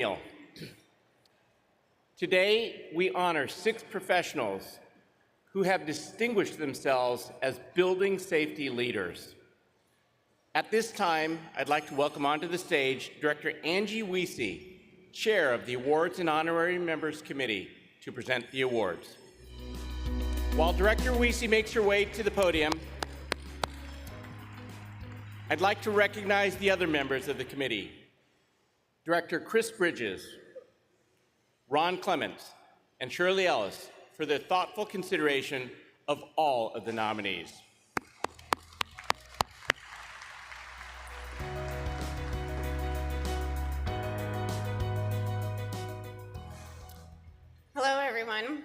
meal. Today, we honor 6 professionals who have distinguished themselves as building safety leaders. At this time, I'd like to welcome onto the stage Director Angie Wiese, Chair of the Awards and Honorary Members Committee, to present the awards. While Director Wiese makes her way to the podium, I'd like to recognize the other members of the committee. Director Chris Bridges, Ron Clements, and Shirley Ellis for their thoughtful consideration of all of the nominees. Hello, everyone.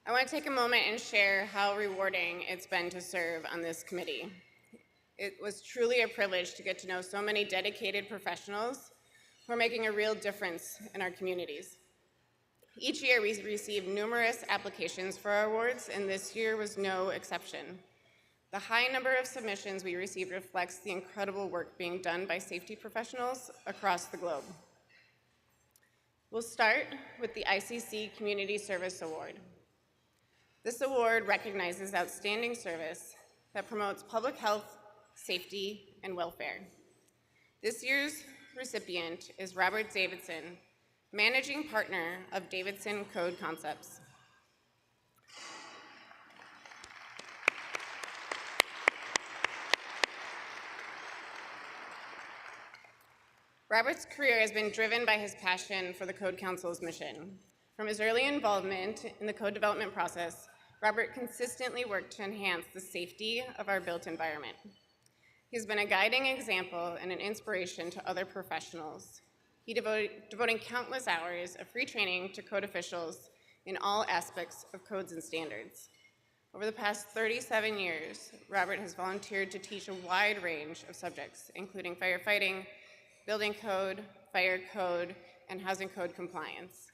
I want to take a moment and share how rewarding it's been to serve on this committee. It was truly a privilege to get to know so many dedicated professionals who are making a real difference in our communities. Each year, we receive numerous applications for our awards, and this year was no exception. The high number of submissions we received reflects the incredible work being done by safety professionals across the globe. We'll start with the ICC Community Service Award. This award recognizes outstanding service that promotes public health, safety, and welfare. This year's recipient is Robert Davidson, Managing Partner of Davidson Code Concepts. Robert's career has been driven by his passion for the Code Council's mission. From his early involvement in the code development process, Robert consistently worked to enhance the safety of our built environment. He's been a guiding example and an inspiration to other professionals. He devoting countless hours of free training to code officials in all aspects of codes and standards. Over the past 37 years, Robert has volunteered to teach a wide range of subjects, including firefighting, building code, fire code, and housing code compliance.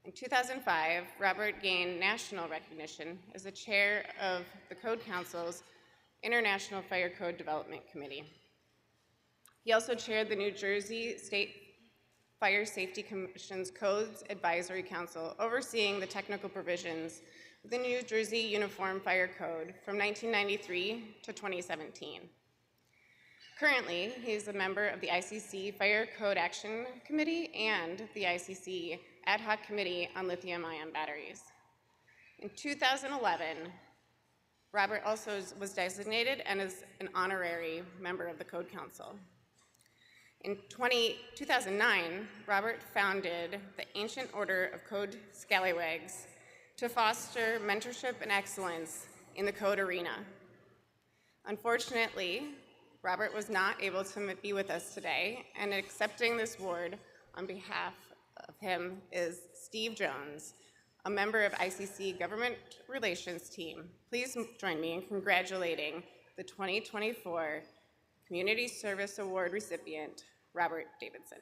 In 2005, Robert gained national recognition as the chair of the Code Council's International Fire Code Development Committee. He also chaired the New Jersey State Fire Safety Commission's Codes Advisory Council, overseeing the technical provisions of the New Jersey Uniform Fire Code from 1993 to 2017. Currently, he is a member of the ICC Fire Code Action Committee and the ICC Ad Hoc Committee on Lithium-ion batteries. In 2011, Robert also was designated and is an honorary member of the Code Council. In 2009, Robert founded the Ancient Order of Code Scallywags to foster mentorship and excellence in the code arena. Unfortunately, Robert was not able to be with us today, and accepting this award on behalf of him is Steve Jones, a member of ICC Government Relations team. Please join me in congratulating the 2024 Community Service Award recipient, Robert Davidson.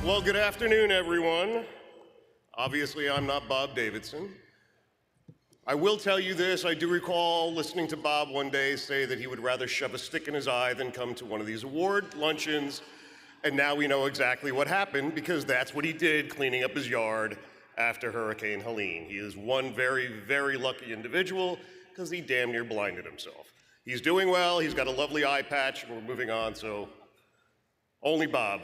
Well, good afternoon, everyone. Obviously, I'm not Bob Davidson. I will tell you this, I do recall listening to Bob one day say that he would rather shove a stick in his eye than come to one of these award luncheons, and now we know exactly what happened because that's what he did cleaning up his yard after Hurricane Helene. He is one very, very lucky individual because he damn near blinded himself. He's doing well, he's got a lovely eye patch, and we're moving on, so only Bob.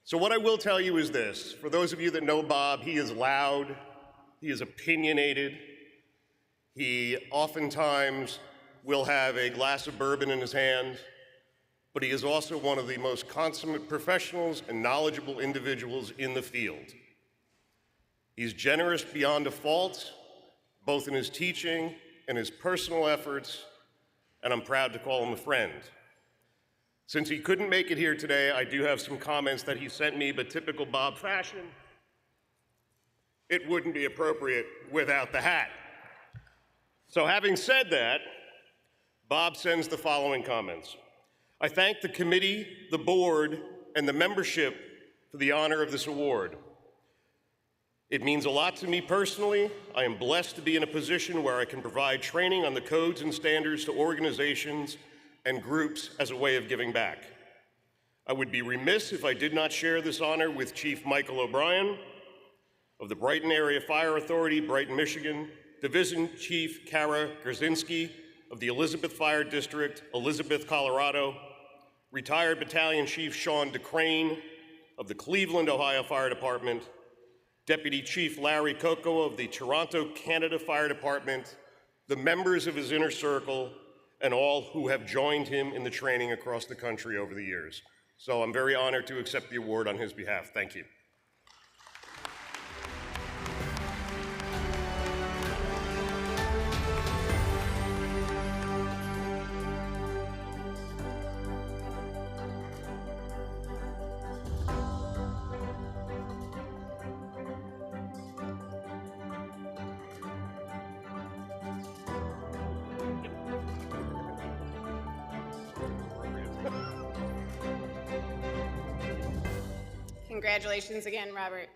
So what I will tell you is this. For those of you that know Bob, he is loud, he is opinionated, he oftentimes will have a glass of bourbon in his hand, but he is also one of the most consummate professionals and knowledgeable individuals in the field. He's generous beyond a fault, both in his teaching and his personal efforts, and I'm proud to call him a friend. Since he couldn't make it here today, I do have some comments that he sent me, but typical Bob fashion, it wouldn't be appropriate without the hat. So having said that, Bob sends the following comments. I thank the committee, the board, and the membership for the honor of this award. It means a lot to me personally. I am blessed to be in a position where I can provide training on the codes and standards to organizations and groups as a way of giving back. I would be remiss if I did not share this honor with Chief Michael O'Brien of the Brighton Area Fire Authority, Brighton, Michigan, Division Chief Kara Gerzinski of the Elizabeth Fire District, Elizabeth, Colorado, retired Battalion Chief Sean DeCrane of the Cleveland, Ohio Fire Department, Deputy Chief Larry Coco of the Toronto, Canada Fire Department, the members of his inner circle, and all who have joined him in the training across the country over the years. So I'm very honored to accept the award on his behalf. Thank you. Congratulations again, Robert.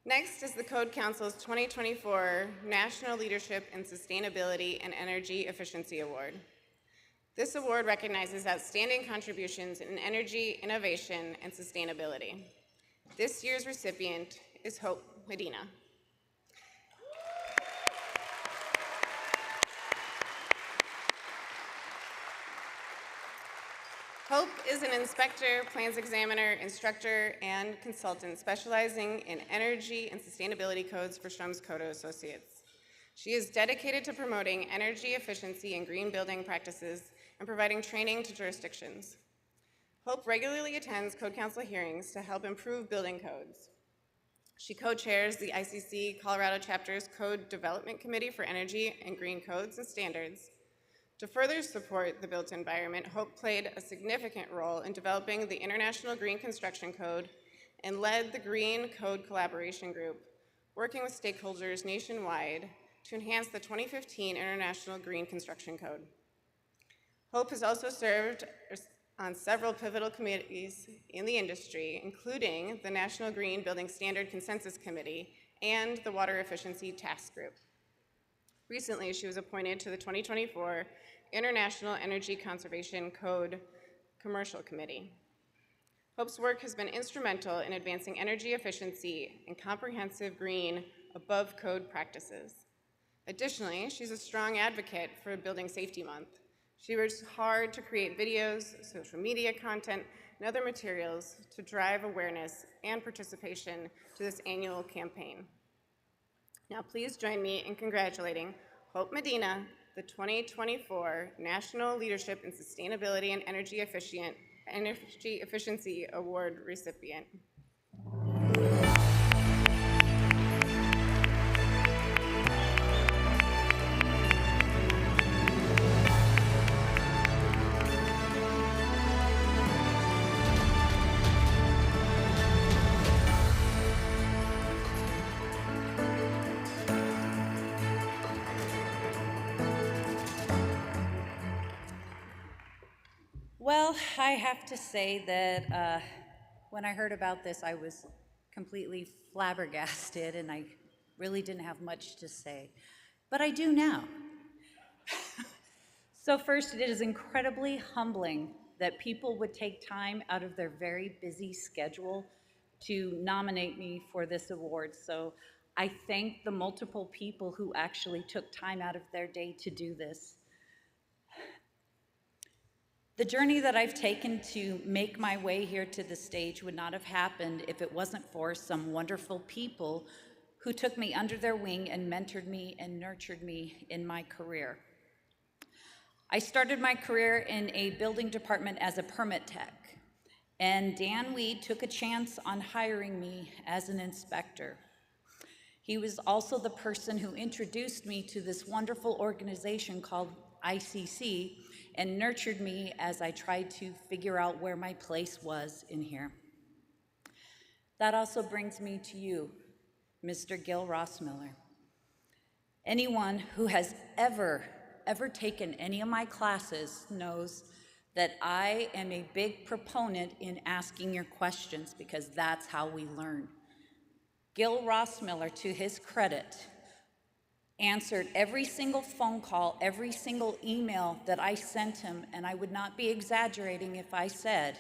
Next is the Code Council's 2024 National Leadership in Sustainability and Energy Efficiency Award. This award recognizes outstanding contributions in energy, innovation, and sustainability. This year's recipient is Hope Medina. Hope is an inspector, plans examiner, instructor, and consultant specializing in energy and sustainability codes for Strums Codo Associates. She is dedicated to promoting energy efficiency and green building practices and providing training to jurisdictions. Hope regularly attends Code Council hearings to help improve building codes. She co-chairs the ICC Colorado Chapter's Code Development Committee for Energy and Green Codes and Standards. To further support the built environment, Hope played a significant role in developing the International Green Construction Code and led the Green Code Collaboration Group, working with stakeholders nationwide to enhance the 2015 International Green Construction Code. Hope has also served on several pivotal committees in the industry, including the National Green Building Standard Consensus Committee and the Water Efficiency Task Group. Recently, she was appointed to the 2024 International Energy Conservation Code Commercial Committee. Hope's work has been instrumental in advancing energy efficiency and comprehensive green above-code practices. Additionally, she's a strong advocate for Building Safety Month. She works hard to create videos, social media content, and other materials to drive awareness and participation to this annual campaign. Now please join me in congratulating Hope Medina, the 2024 National Leadership in Sustainability and Energy Efficiency Award recipient. Well, I have to say that when I heard about this, I was completely flabbergasted and I really didn't have much to say, but I do now. So first, it is incredibly humbling that people would take time out of their very busy schedule to nominate me for this award. So I thank the multiple people who actually took time out of their day to do this. The journey that I've taken to make my way here to the stage would not have happened if it wasn't for some wonderful people who took me under their wing and mentored me and nurtured me in my career. I started my career in a building department as a permit tech, and Dan Weed took a chance on hiring me as an inspector. He was also the person who introduced me to this wonderful organization called ICC and nurtured me as I tried to figure out where my place was in here. That also brings me to you, Mr. Gil Rossmiller. Anyone who has ever taken any of my classes knows that I am a big proponent in asking your questions because that's how we learn. Gil Rossmiller, to his credit, answered every single phone call, every single email that I sent him, and I would not be exaggerating if I said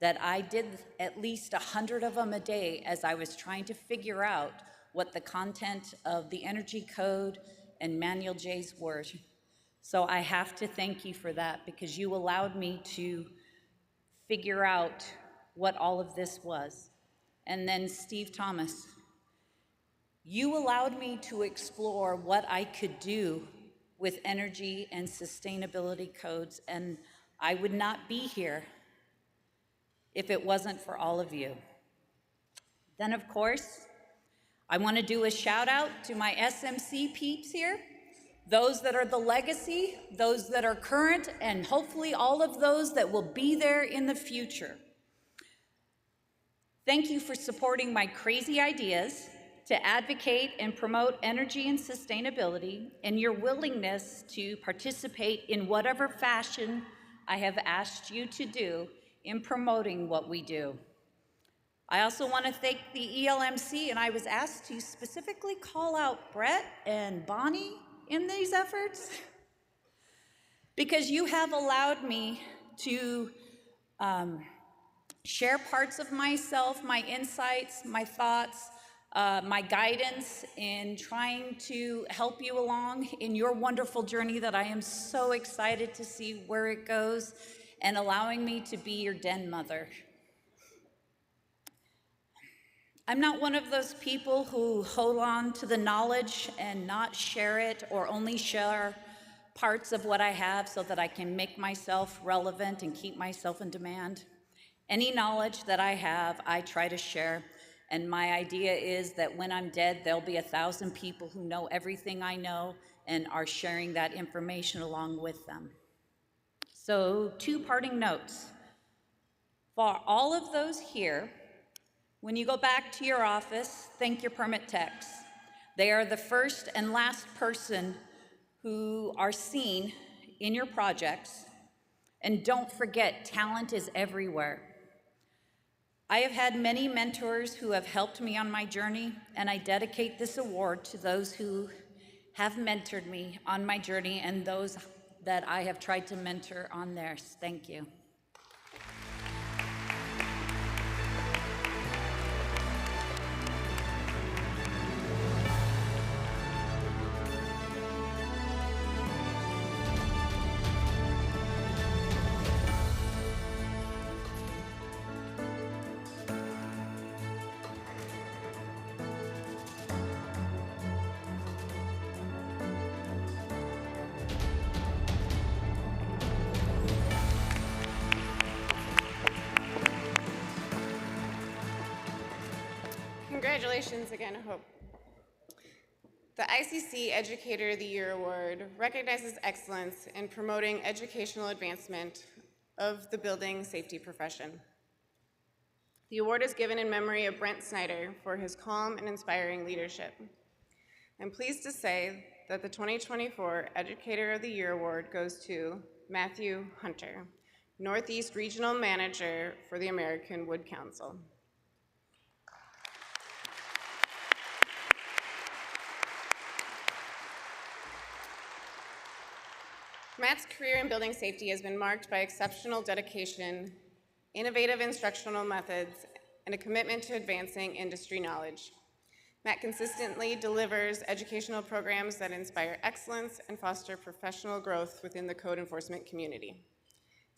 that I did at least 100 of them a day as I was trying to figure out what the content of the Energy Code and Manual J's were. So I have to thank you for that because you allowed me to figure out what all of this was. And then Steve Thomas, you allowed me to explore what I could do with energy and sustainability codes, and I would not be here if it wasn't for all of you. Then, of course, I want to do a shout out to my SMC peeps here, those that are the legacy, those that are current, and hopefully all of those that will be there in the future. Thank you for supporting my crazy ideas to advocate and promote energy and sustainability, and your willingness to participate in whatever fashion I have asked you to do in promoting what we do. I also want to thank the ELMC, and I was asked to specifically call out Brett and Bonnie in these efforts because you have allowed me to share parts of myself, my insights, my thoughts, my guidance in trying to help you along in your wonderful journey that I am so excited to see where it goes, and allowing me to be your den mother. I'm not one of those people who hold on to the knowledge and not share it, or only share parts of what I have so that I can make myself relevant and keep myself in demand. Any knowledge that I have, I try to share. And my idea is that when I'm dead, there'll be 1,000 people who know everything I know and are sharing that information along with them. So 2 parting notes. For all of those here, when you go back to your office, thank your permit techs. They are the first and last person who are seen in your projects. And don't forget, talent is everywhere. I have had many mentors who have helped me on my journey, and I dedicate this award to those who have mentored me on my journey and those that I have tried to mentor on theirs. Thank you. Congratulations again, Hope. The ICC Educator of the Year Award recognizes excellence in promoting educational advancement of the building safety profession. The award is given in memory of Brent Snyder for his calm and inspiring leadership. I'm pleased to say that the 2024 Educator of the Year Award goes to Matthew Hunter, Northeast Regional Manager for the American Wood Council. Matt's career in building safety has been marked by exceptional dedication, innovative instructional methods, and a commitment to advancing industry knowledge. Matt consistently delivers educational programs that inspire excellence and foster professional growth within the code enforcement community.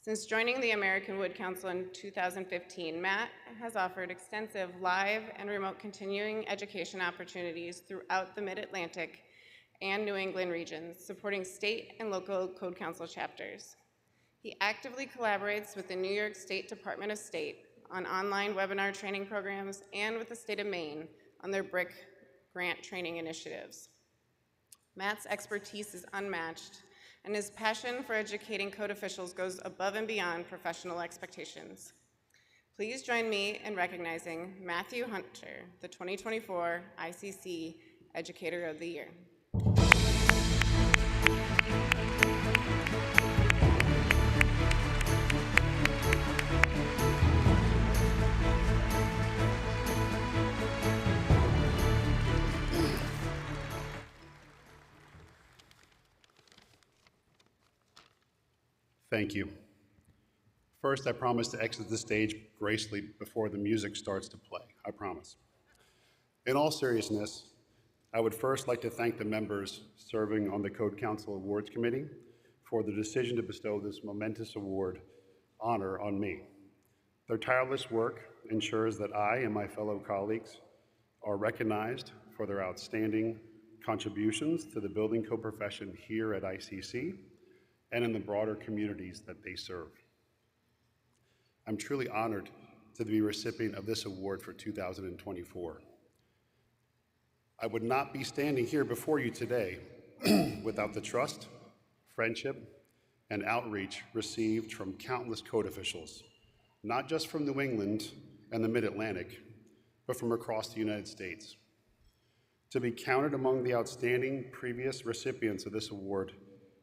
Since joining the American Wood Council in 2015, Matt has offered extensive live and remote continuing education opportunities throughout the Mid-Atlantic and New England regions, supporting state and local Code Council chapters. He actively collaborates with the New York State Department of State on online webinar training programs and with the state of Maine on their BRIC grant training initiatives. Matt's expertise is unmatched, and his passion for educating code officials goes above and beyond professional expectations. Please join me in recognizing Matthew Hunter, the 2024 ICC Educator of the Year. Thank you. First, I promise to exit the stage gracefully before the music starts to play. I promise. In all seriousness, I would first like to thank the members serving on the Code Council Awards Committee for the decision to bestow this momentous award honor on me. Their tireless work ensures that I and my fellow colleagues are recognized for their outstanding contributions to the building code profession here at ICC and in the broader communities that they serve. I'm truly honored to be recipient of this award for 2024. I would not be standing here before you today without the trust, friendship, and outreach received from countless code officials, not just from New England and the Mid-Atlantic, but from across the United States. To be counted among the outstanding previous recipients of this award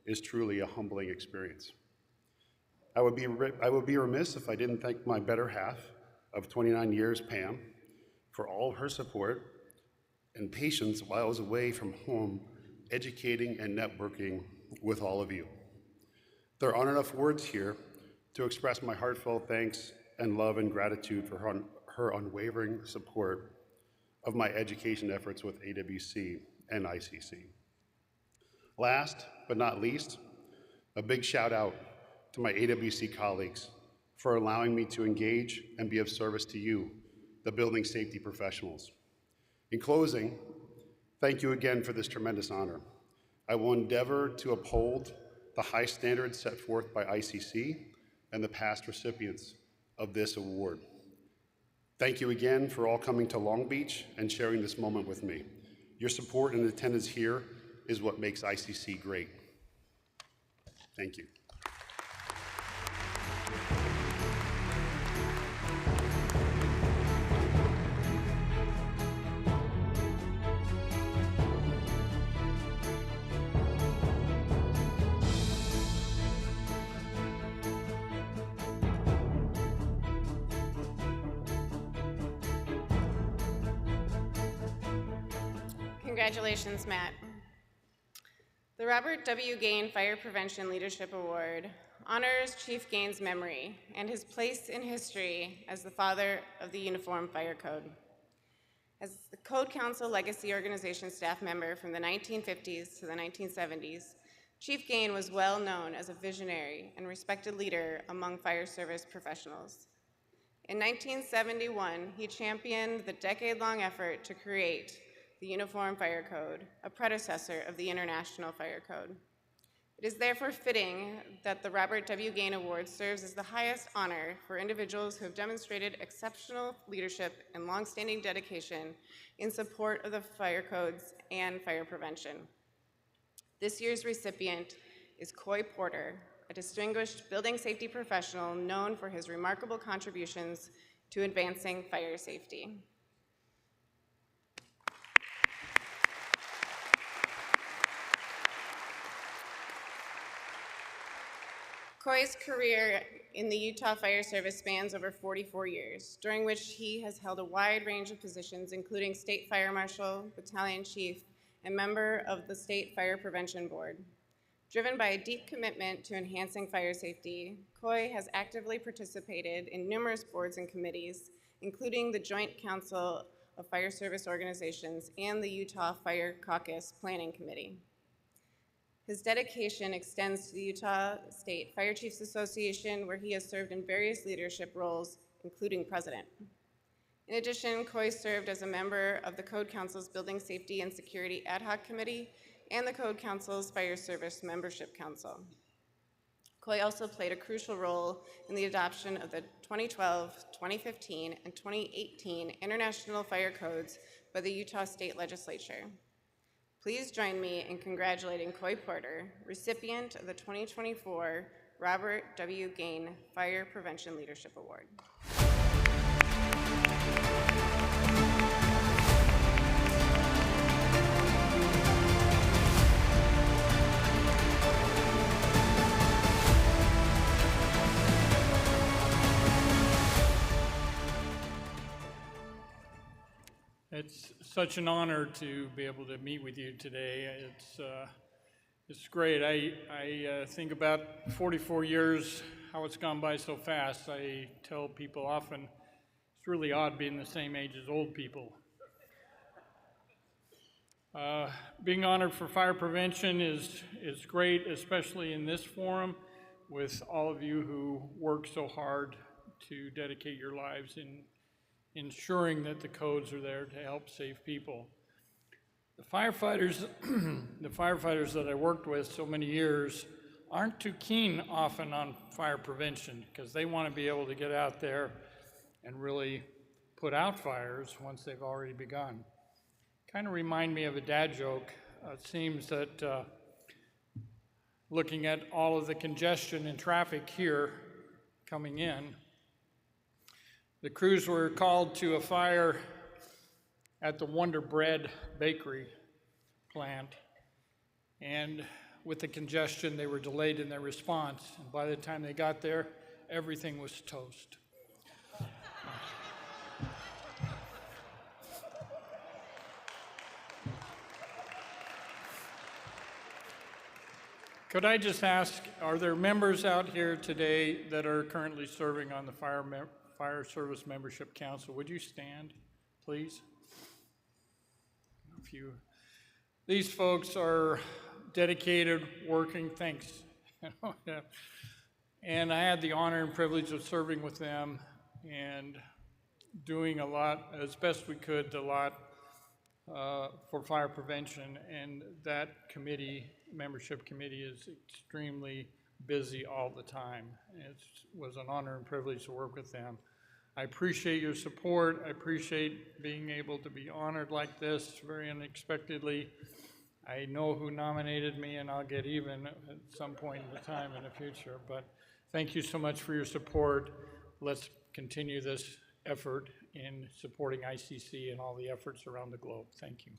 is truly a humbling experience. I would be remiss if I didn't thank my better half of 29 years, Pam, for all her support and patience while I was away from home, educating and networking with all of you. There aren't enough words here to express my heartfelt thanks and love and gratitude for her unwavering support of my education efforts with AWC and ICC. Last but not least, a big shout out to my AWC colleagues for allowing me to engage and be of service to you, the building safety professionals. In closing, thank you again for this tremendous honor. I will endeavor to uphold the high standards set forth by ICC and the past recipients of this award. Thank you again for all coming to Long Beach and sharing this moment with me. Your support and attendance here is what makes ICC great. Thank you. Congratulations, Matt. The Robert W. Gain Fire Prevention Leadership Award honors Chief Gain's memory and his place in history as the father of the Uniform Fire Code. As the Code Council Legacy Organization staff member from the 1950s to the 1970s, Chief Gain was well known as a visionary and respected leader among fire service professionals. In 1971, he championed the decade-long effort to create the Uniform Fire Code, a predecessor of the International Fire Code. It is therefore fitting that the Robert W. Gain Award serves as the highest honor for individuals who have demonstrated exceptional leadership and longstanding dedication in support of the fire codes and fire prevention. This year's recipient is Coy Porter, a distinguished building safety professional known for his remarkable contributions to advancing fire safety. Coy's career in the Utah Fire Service spans over 44 years, during which he has held a wide range of positions, including State Fire Marshal, Battalion Chief, and member of the State Fire Prevention Board. Driven by a deep commitment to enhancing fire safety, Coy has actively participated in numerous boards and committees, including the Joint Council of Fire Service Organizations and the Utah Fire Caucus Planning Committee. His dedication extends to the Utah State Fire Chiefs Association, where he has served in various leadership roles, including president. In addition, Coy served as a member of the Code Council's Building Safety and Security Ad Hoc Committee and the Code Council's Fire Service Membership Council. Coy also played a crucial role in the adoption of the 2012, 2015, and 2018 International Fire Codes by the Utah State Legislature. Please join me in congratulating Coy Porter, recipient of the 2024 Robert W. Gain Fire Prevention Leadership Award. It's such an honor to be able to meet with you today. It's great. I think about 44 years, how it's gone by so fast. I tell people often, it's really odd being the same age as old people. Being honored for fire prevention is great, especially in this forum, with all of you who work so hard to dedicate your lives in ensuring that the codes are there to help save people. The firefighters, the firefighters that I worked with so many years aren't too keen often on fire prevention because they want to be able to get out there and really put out fires once they've already begun. Kind of remind me of a dad joke. It seems that looking at all of the congestion in traffic here coming in, the crews were called to a fire at the Wonder Bread bakery plant, and with the congestion, they were delayed in their response, and by the time they got there, everything was toast. Could I just ask, are there members out here today that are currently serving on the Fire Service Membership Council? Would you stand, please? These folks are dedicated, working, thanks. And I had the honor and privilege of serving with them and doing a lot, as best we could, for fire prevention, and that membership committee is extremely busy all the time. It was an honor and privilege to work with them. I appreciate your support. I appreciate being able to be honored like this very unexpectedly. I know who nominated me, and I'll get even at some point in time in the future, but thank you so much for your support. Let's continue this effort in supporting ICC and all the efforts around the globe. Thank you.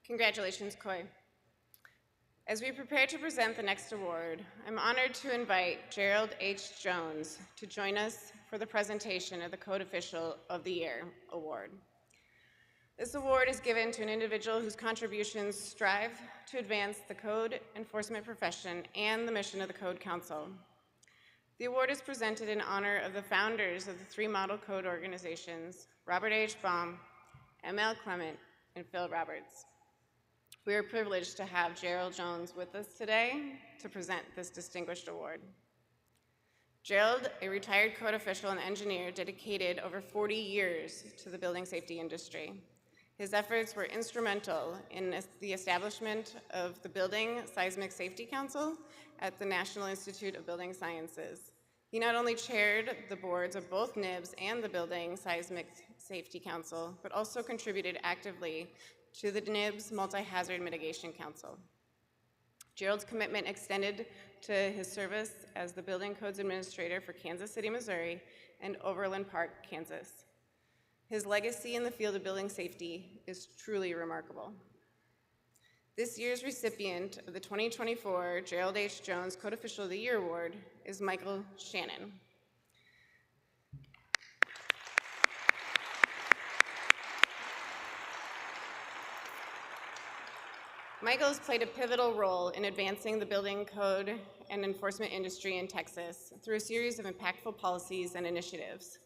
Congratulations, Coy. As we prepare to present the next award, I'm honored to invite Gerald H. Jones to join us for the presentation of the Code Official of the Year award. This award is given to an individual whose contributions strive to advance the code enforcement profession and the mission of the Code Council. The award is presented in honor of the founders of the three model code organizations, Robert H. Baum, M.L. Clement, and Phil Roberts. We are privileged to have Gerald Jones with us today to present this distinguished award. Gerald, a retired code official and engineer, dedicated over 40 years to the building safety industry. His efforts were instrumental in the establishment of the Building Seismic Safety Council at the National Institute of Building Sciences. He not only chaired the boards of both NIBS and the Building Seismic Safety Council, but also contributed actively to the NIBS Multi-Hazard Mitigation Council. Gerald's commitment extended to his service as the Building Codes Administrator for Kansas City, Missouri, and Overland Park, Kansas. His legacy in the field of building safety is truly remarkable. This year's recipient of the 2024 Gerald H. Jones Code Official of the Year Award is Michael Shannon. Michael has played a pivotal role in advancing the building code and enforcement industry in Texas through a series of impactful policies and initiatives.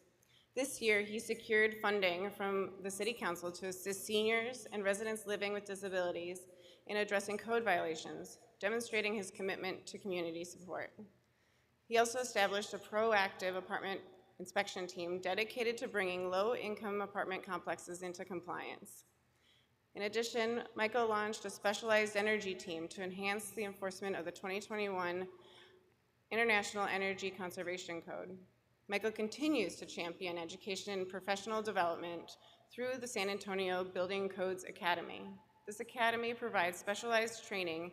This year, he secured funding from the City Council to assist seniors and residents living with disabilities in addressing code violations, demonstrating his commitment to community support. He also established a proactive apartment inspection team dedicated to bringing low-income apartment complexes into compliance. In addition, Michael launched a specialized energy team to enhance the enforcement of the 2021 International Energy Conservation Code. Michael continues to champion education and professional development through the San Antonio Building Codes Academy. This academy provides specialized training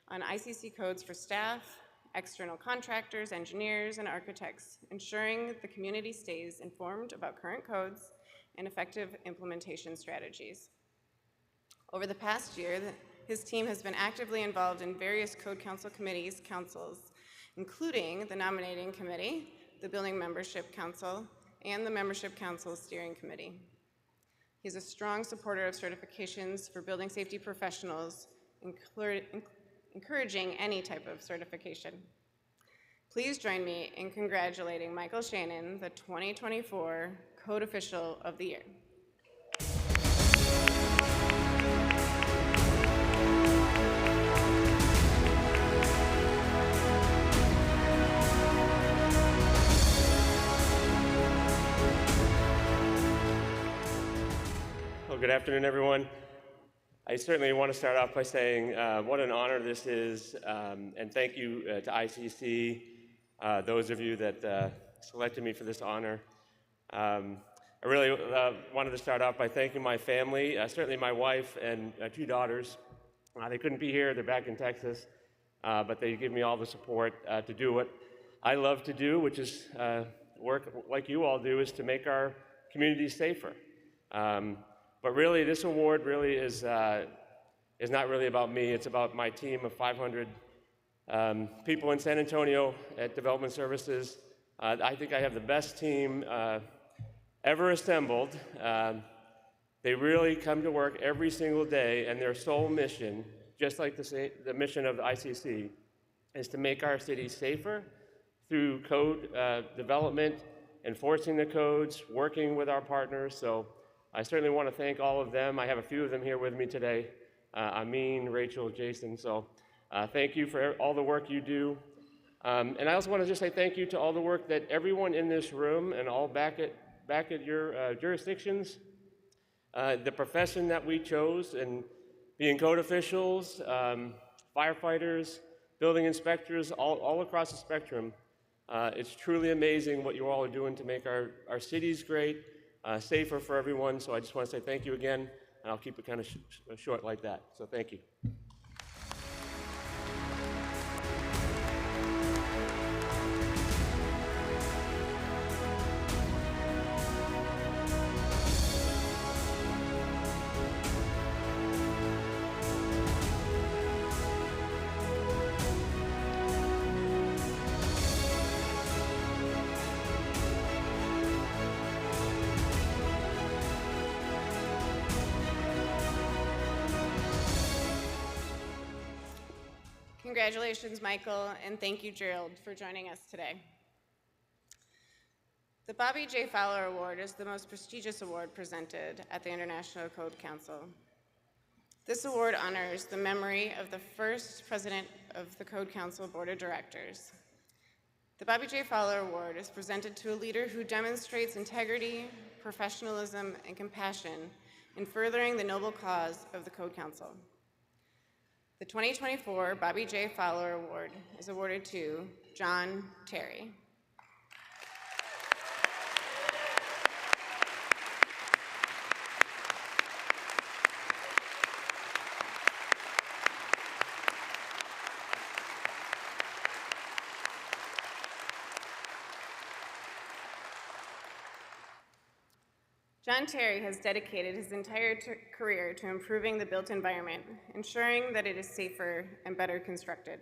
on ICC codes for staff, external contractors, engineers, and architects, ensuring the community stays informed about current codes and effective implementation strategies. Over the past year, his team has been actively involved in various Code Council committees, councils, including the Nominating Committee, the Building Membership Council, and the Membership Council Steering Committee. He's a strong supporter of certifications for building safety professionals, encouraging any type of certification. Please join me in congratulating Michael Shannon, the 2024 Code Official of the Year. Well, good afternoon, everyone. I certainly want to start off by saying what an honor this is, and thank you to ICC, those of you that selected me for this honor. I really wanted to start off by thanking my family, certainly my wife and 2 daughters. They couldn't be here, they're back in Texas, but they give me all the support to do what I love to do, which is work like you all do, is to make our communities safer. But really, this award really is not really about me. It's about my team of 500 people in San Antonio at Development Services. I think I have the best team ever assembled. They really come to work every single day, and their sole mission, just like the mission of the ICC, is to make our city safer through code development, enforcing the codes, working with our partners. So I certainly want to thank all of them. I have a few of them here with me today, Amin, Rachel, Jason. So thank you for all the work you do. And I also want to just say thank you to all the work that everyone in this room and all back at your jurisdictions, the profession that we chose, and being code officials, firefighters, building inspectors, all across the spectrum. It's truly amazing what you all are doing to make our cities great, safer for everyone. So I just want to say thank you again, and I'll keep it kind of short like that. So thank you. Congratulations, Michael, and thank you, Gerald, for joining us today. The Bobby J. Fowler Award is the most prestigious award presented at the International Code Council. This award honors the memory of the first president of the Code Council Board of Directors. The Bobby J. Fowler Award is presented to a leader who demonstrates integrity, professionalism, and compassion in furthering the noble cause of the Code Council. The 2024 Bobby J. Fowler Award is awarded to John Terry. John Terry has dedicated his entire career to improving the built environment, ensuring that it is safer and better constructed.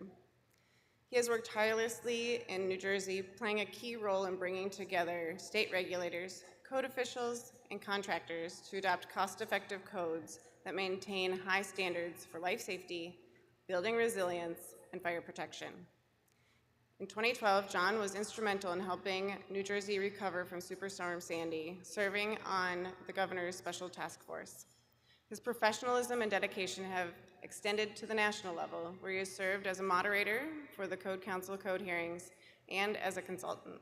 He has worked tirelessly in New Jersey, playing a key role in bringing together state regulators, code officials, and contractors to adopt cost-effective codes that maintain high standards for life safety, building resilience, and fire protection. In 2012, John was instrumental in helping New Jersey recover from Superstorm Sandy, serving on the governor's special task force. His professionalism and dedication have extended to the national level, where he has served as a moderator for the Code Council code hearings and as a consultant.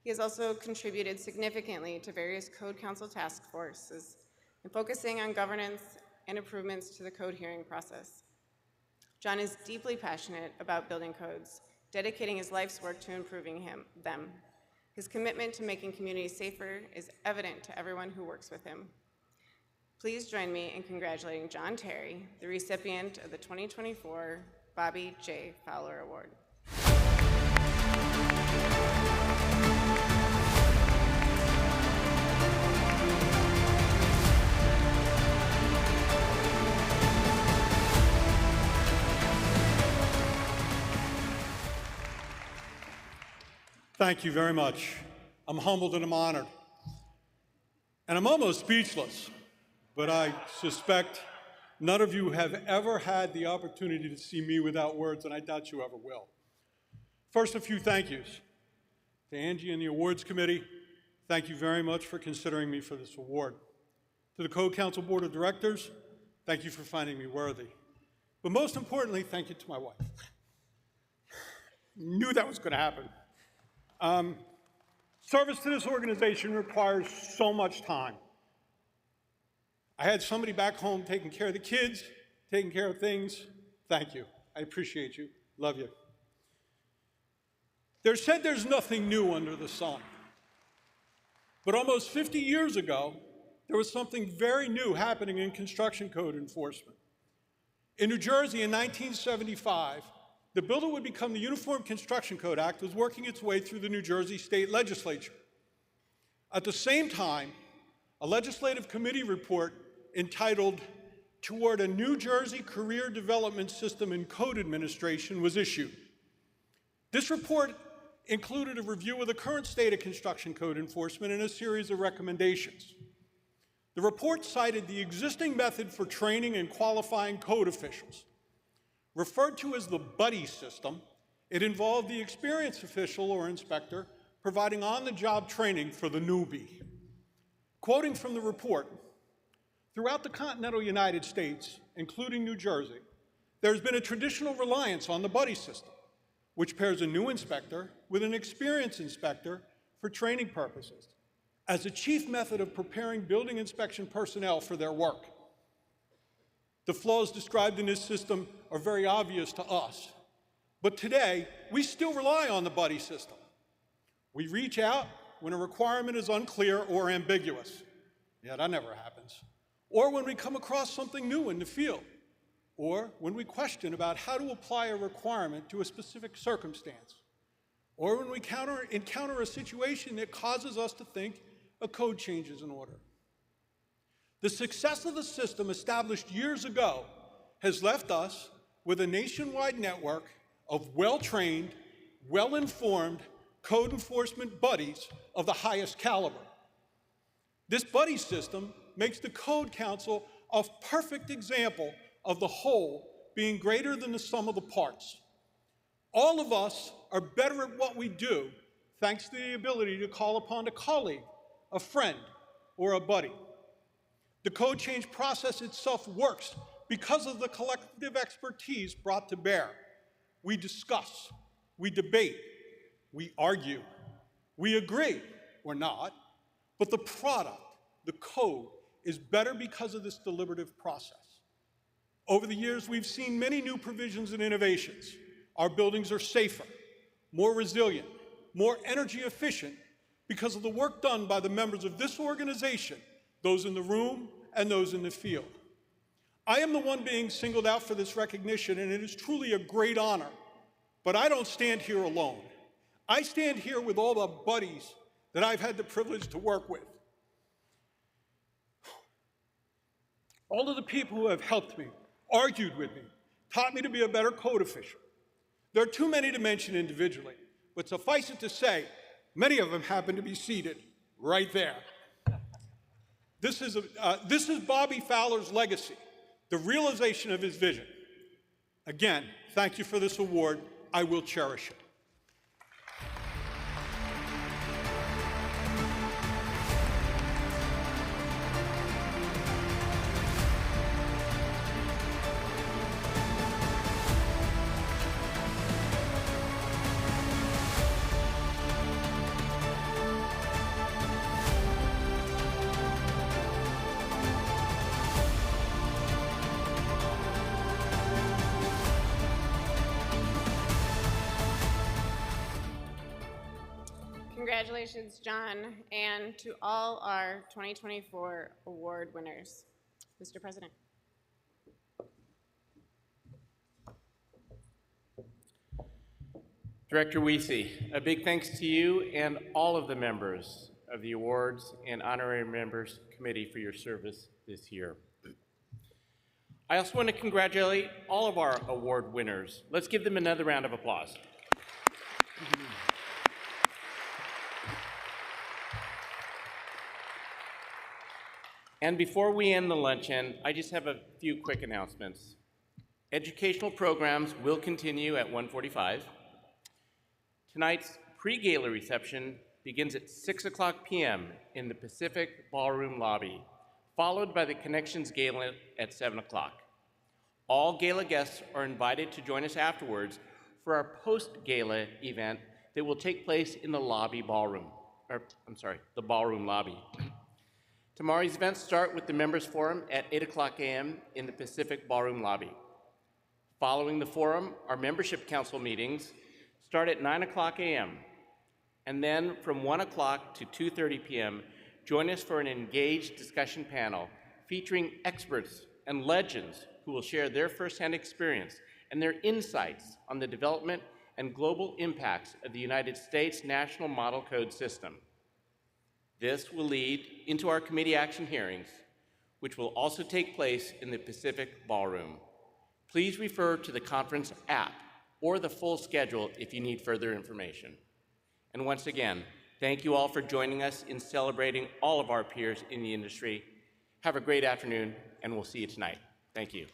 He has also contributed significantly to various Code Council task forces and focusing on governance and improvements to the code hearing process. John is deeply passionate about building codes, dedicating his life's work to improving them. His commitment to making communities safer is evident to everyone who works with him. Please join me in congratulating John Terry, the recipient of the 2024 Bobby J. Fowler Award. Thank you very much. I'm humbled and I'm honored. And I'm almost speechless, but I suspect none of you have ever had the opportunity to see me without words, and I doubt you ever will. First, a few thank yous. To Angie and the awards committee, thank you very much for considering me for this award. To the Code Council Board of Directors, thank you for finding me worthy. But most importantly, thank you to my wife. Knew that was going to happen. Service to this organization requires so much time. I had somebody back home taking care of the kids, taking care of things. Thank you. I appreciate you. Love you. They're said there's nothing new under the sun. But almost 50 years ago, there was something very new happening in construction code enforcement. In New Jersey in 1975, the bill that would become the Uniform Construction Code Act was working its way through the New Jersey State Legislature. At the same time, a legislative committee report entitled Toward a New Jersey Career Development System in Code Administration was issued. This report included a review of the current state of construction code enforcement and a series of recommendations. The report cited the existing method for training and qualifying code officials. Referred to as the buddy system, it involved the experienced official or inspector providing on-the-job training for the newbie. Quoting from the report, throughout the continental United States, including New Jersey, there's been a traditional reliance on the buddy system, which pairs a new inspector with an experienced inspector for training purposes, as a chief method of preparing building inspection personnel for their work. The flaws described in this system are very obvious to us, but today, we still rely on the buddy system. We reach out when a requirement is unclear or ambiguous. Yeah, that never happens. Or when we come across something new in the field, or when we question about how to apply a requirement to a specific circumstance, or when we encounter a situation that causes us to think a code change is in order. The success of the system established years ago has left us with a nationwide network of well-trained, well-informed code enforcement buddies of the highest caliber. This buddy system makes the Code Council a perfect example of the whole being greater than the sum of the parts. All of us are better at what we do thanks to the ability to call upon a colleague, a friend, or a buddy. The code change process itself works because of the collective expertise brought to bear. We discuss, we debate, we argue, we agree or not, but the product, the code, is better because of this deliberative process. Over the years, we've seen many new provisions and innovations. Our buildings are safer, more resilient, more energy efficient because of the work done by the members of this organization, those in the room and those in the field. I am the one being singled out for this recognition, and it is truly a great honor. But I don't stand here alone. I stand here with all the buddies that I've had the privilege to work with. All of the people who have helped me, argued with me, taught me to be a better code official. There are too many to mention individually, but suffice it to say, many of them happen to be seated right there. This is Bobby Fowler's legacy, the realization of his vision. Again, thank you for this award. I will cherish it. Congratulations, John, and to all our 2024 award winners. Mr. President. Director Weesey, a big thanks to you and all of the members of the Awards and Honorary Members Committee for your service this year. I also want to congratulate all of our award winners. Let's give them another round of applause. And before we end the luncheon, I just have a few quick announcements. Educational programs will continue at 1:45. Tonight's pre-gala reception begins at 6:00 p.m. in the Pacific Ballroom lobby, followed by the Connections Gala at 7:00. All gala guests are invited to join us afterwards for our post-gala event that will take place in the ballroom lobby. Tomorrow's events start with the Members Forum at 8:00 a.m. in the Pacific Ballroom lobby. Following the forum, our Membership Council meetings start at 9:00 a.m. And then from 1:00 to 2:30 p.m., join us for an engaged discussion panel featuring experts and legends who will share their firsthand experience and their insights on the development and global impacts of the United States National Model Code System. This will lead into our committee action hearings, which will also take place in the Pacific Ballroom. Please refer to the conference app or the full schedule if you need further information. And once again, thank you all for joining us in celebrating all of our peers in the industry. Have a great afternoon, and we'll see you tonight. Thank you.